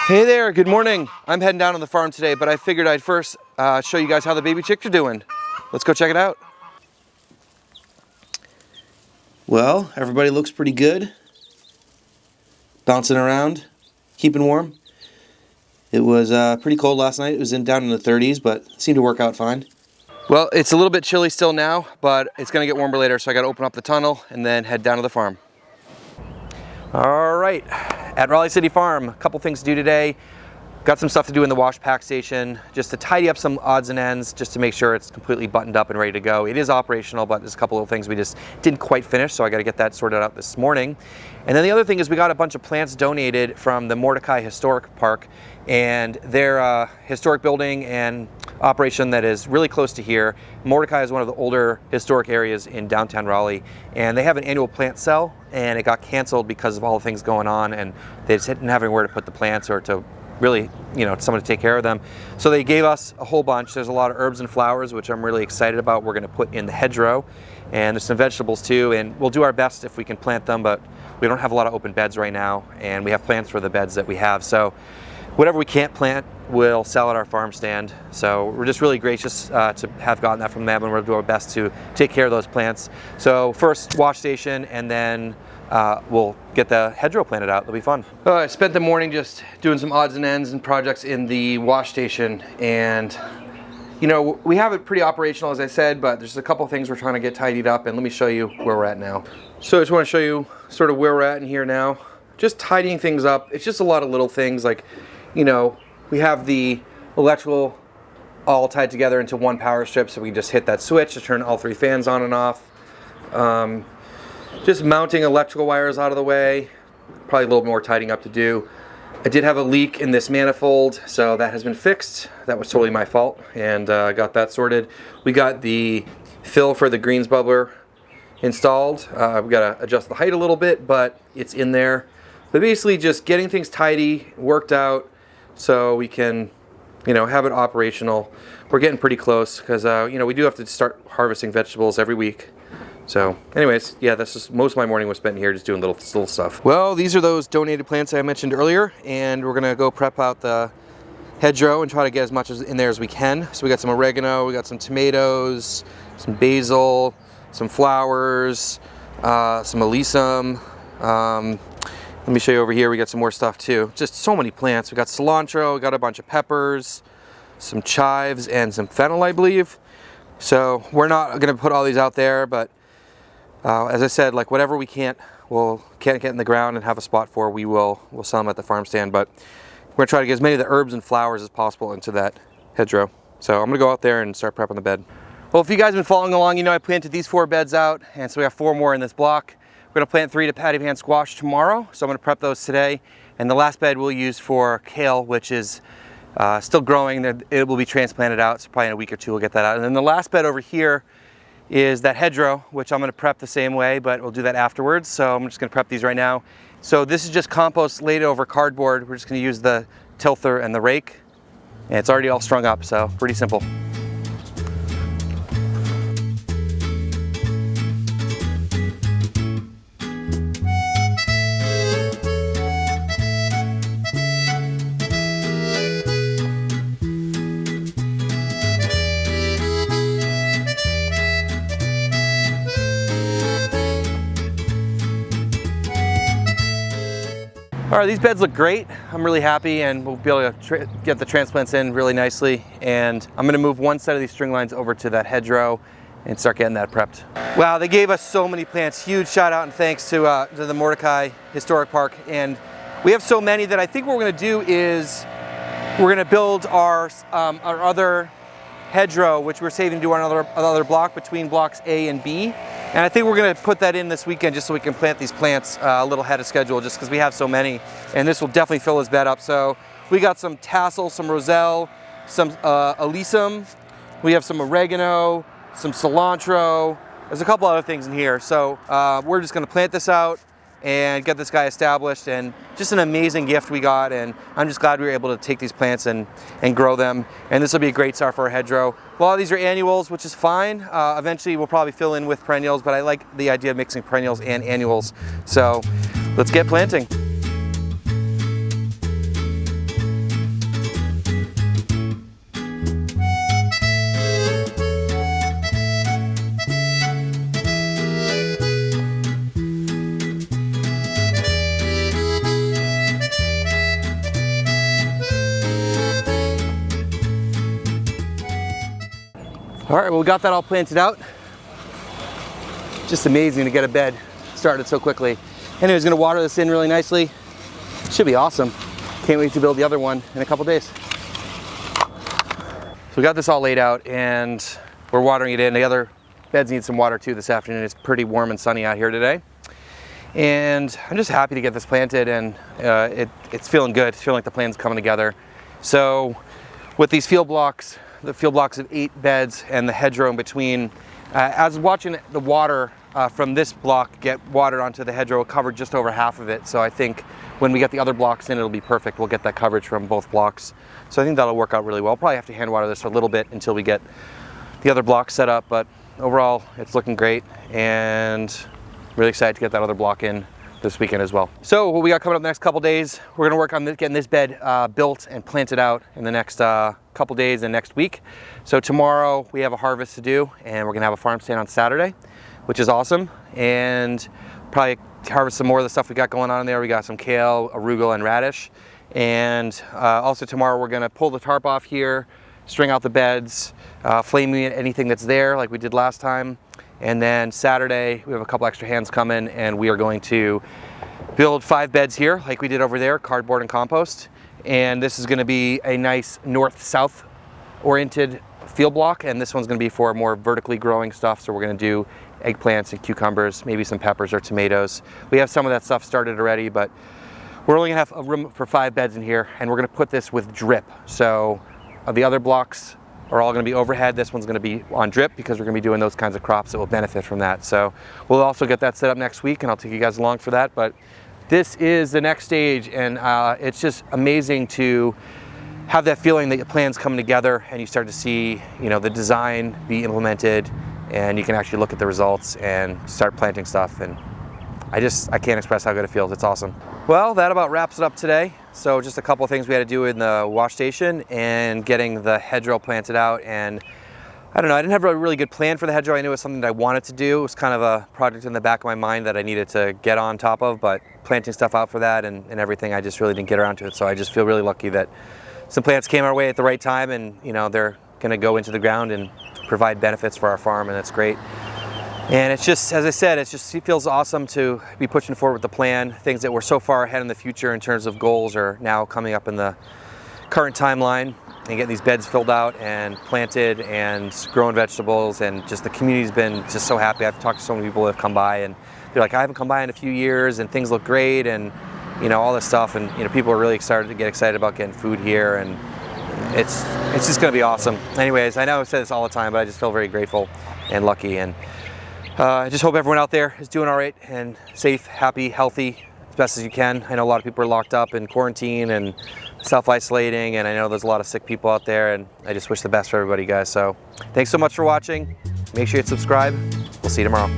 Hey there, good morning. I'm heading down on the farm today, but I figured I'd first show you guys how the baby chicks are doing. Let's go check it out. Well, everybody looks pretty good. Bouncing around, keeping warm. It was pretty cold last night. It was down in the 30s, but it seemed to work out fine. Well, it's a little bit chilly still now, but it's gonna get warmer later, so I gotta open up the tunnel and then head down to the farm. All right, at Raleigh City Farm, a couple things to do today. Got some stuff to do in the wash pack station, just to tidy up some odds and ends, just to make sure it's completely buttoned up and ready to go. It is operational, but there's a couple of things we just didn't quite finish, so I gotta get that sorted out this morning. And then the other thing is we got a bunch of plants donated from the Mordecai Historic Park, and their historic building and operation that is really close to here. Mordecai is one of the older historic areas in downtown Raleigh, and they have an annual plant sale, and it got canceled because of all the things going on, and they just didn't have anywhere to put the plants or to really, someone to take care of them. So they gave us a whole bunch. There's a lot of herbs and flowers, which I'm really excited about. We're gonna put in the hedgerow, and there's some vegetables too, and we'll do our best if we can plant them, but we don't have a lot of open beds right now, and we have plans for the beds that we have. So whatever we can't plant, we'll sell at our farm stand. So we're just really gracious to have gotten that from them, and we'll do our best to take care of those plants. So first wash station, and then we'll get the hedgerow planted out. It'll be fun. I spent the morning just doing some odds and ends and projects in the wash station, and we have it pretty operational, as I said, but there's a couple things we're trying to get tidied up, and let me show you where we're at now. So I just want to show you sort of where we're at in here now. Just tidying things up. It's just a lot of little things, like we have the electrical all tied together into one power strip, so we just hit that switch to turn all three fans on and off. Just mounting electrical wires out of the way, probably a little more tidying up to do. I did have a leak in this manifold, so that has been fixed. That was totally my fault, and I got that sorted. We got the fill for the greens bubbler installed. We've got to adjust the height a little bit, but it's in there. But basically just getting things tidy, worked out, so we can have it operational. We're getting pretty close, because we do have to start harvesting vegetables every week. So anyways, yeah, that's just most of my morning was spent here just doing little stuff. Well, these are those donated plants I mentioned earlier, and we're gonna go prep out the hedgerow and try to get as much in there as we can. So we got some oregano, we got some tomatoes, some basil, some flowers, some alyssum. Let me show you over here, we got some more stuff too. Just so many plants. We got cilantro, we got a bunch of peppers, some chives, and some fennel, I believe. So we're not gonna put all these out there, but as I said, like whatever we can't get in the ground and have a spot for, we'll sell them at the farm stand. But we're gonna try to get as many of the herbs and flowers as possible into that hedgerow. So I'm gonna go out there and start prepping the bed. Well, if you guys have been following along, I planted these 4 beds out, and so we have 4 more in this block. We're gonna plant 3 to patty pan squash tomorrow, so I'm gonna prep those today. And the last bed we'll use for kale, which is still growing. It will be transplanted out, so probably in a week or 2 we'll get that out. And then the last bed over here is that hedgerow, which I'm gonna prep the same way, but we'll do that afterwards. So I'm just gonna prep these right now. So this is just compost laid over cardboard. We're just gonna use the tilther and the rake. And it's already all strung up, so pretty simple. All right, these beds look great. I'm really happy, and we'll be able to get the transplants in really nicely. And I'm gonna move one set of these string lines over to that hedgerow and start getting that prepped. Wow, they gave us so many plants. Huge shout out and thanks to the Mordecai Historic Park. And we have so many that I think what we're gonna do is we're gonna build our other hedgerow, which we're saving to do another block between blocks A and B. And I think we're gonna put that in this weekend just so we can plant these plants a little ahead of schedule, just because we have so many. And this will definitely fill his bed up. So we got some tassel, some roselle, some alyssum. We have some oregano, some cilantro. There's a couple other things in here. So we're just gonna plant this out and get this guy established, and just an amazing gift we got, and I'm just glad we were able to take these plants and grow them, and this will be a great start for our hedgerow. A lot of these are annuals, which is fine. Eventually we'll probably fill in with perennials, but I like the idea of mixing perennials and annuals, so let's get planting. All right, well, we got that all planted out. Just amazing to get a bed started so quickly. Anyways, gonna water this in really nicely. Should be awesome. Can't wait to build the other one in a couple days. So we got this all laid out and we're watering it in. The other beds need some water too this afternoon. It's pretty warm and sunny out here today. And I'm just happy to get this planted, and it's feeling good. It's feeling like the plan's coming together. So with these field blocks, the field blocks of 8 beds and the hedgerow in between, as watching the water from this block get watered onto the hedgerow, it covered just over half of it. So I think when we get the other blocks in, it'll be perfect. We'll get that coverage from both blocks. So I think that'll work out really well. I'll probably have to hand water this a little bit until we get the other blocks set up, but overall it's looking great, and really excited to get that other block in this weekend as well. So what we got coming up the next couple days, we're gonna work on getting this bed built and planted out in the next couple days and next week. So tomorrow we have a harvest to do, and we're gonna have a farm stand on Saturday, which is awesome, and probably harvest some more of the stuff we got going on in there. We got some kale, arugula, and radish. And also tomorrow we're gonna pull the tarp off here, string out the beds, flame unit anything that's there like we did last time. And then Saturday, we have a couple extra hands coming, and we are going to build 5 beds here like we did over there, cardboard and compost. And this is gonna be a nice north-south oriented field block, and this one's gonna be for more vertically growing stuff. So we're gonna do eggplants and cucumbers, maybe some peppers or tomatoes. We have some of that stuff started already, but we're only gonna have a room for 5 beds in here, and we're gonna put this with drip. So the other blocks are all gonna be overhead. This one's gonna be on drip because we're gonna be doing those kinds of crops that will benefit from that. So we'll also get that set up next week, and I'll take you guys along for that. But this is the next stage, and it's just amazing to have that feeling that your plan's coming together and you start to see, you know, the design be implemented, and you can actually look at the results and start planting stuff. And I can't express how good it feels. It's awesome. Well, that about wraps it up today. So just a couple of things we had to do in the wash station and getting the hedgerow planted out. And I don't know, I didn't have a really good plan for the hedgerow. I knew it was something that I wanted to do. It was kind of a project in the back of my mind that I needed to get on top of, but planting stuff out for that and everything, I just really didn't get around to it. So I just feel really lucky that some plants came our way at the right time, and you know, they're gonna go into the ground and provide benefits for our farm, and that's great. And it's just, as I said, it feels awesome to be pushing forward with the plan. Things that were so far ahead in the future in terms of goals are now coming up in the current timeline, and getting these beds filled out and planted and growing vegetables, and just the community's been just so happy. I've talked to so many people that have come by, and they're like, I haven't come by in a few years, and things look great, and you know, all this stuff. And you know, people are really excited about getting food here, and it's just going to be awesome. Anyways, I know I say this all the time, but I just feel very grateful and lucky, and I just hope everyone out there is doing all right and safe, happy, healthy, as best as you can. I know a lot of people are locked up in quarantine and self-isolating, and I know there's a lot of sick people out there, and I just wish the best for everybody, guys. So thanks so much for watching. Make sure you subscribe. We'll see you tomorrow.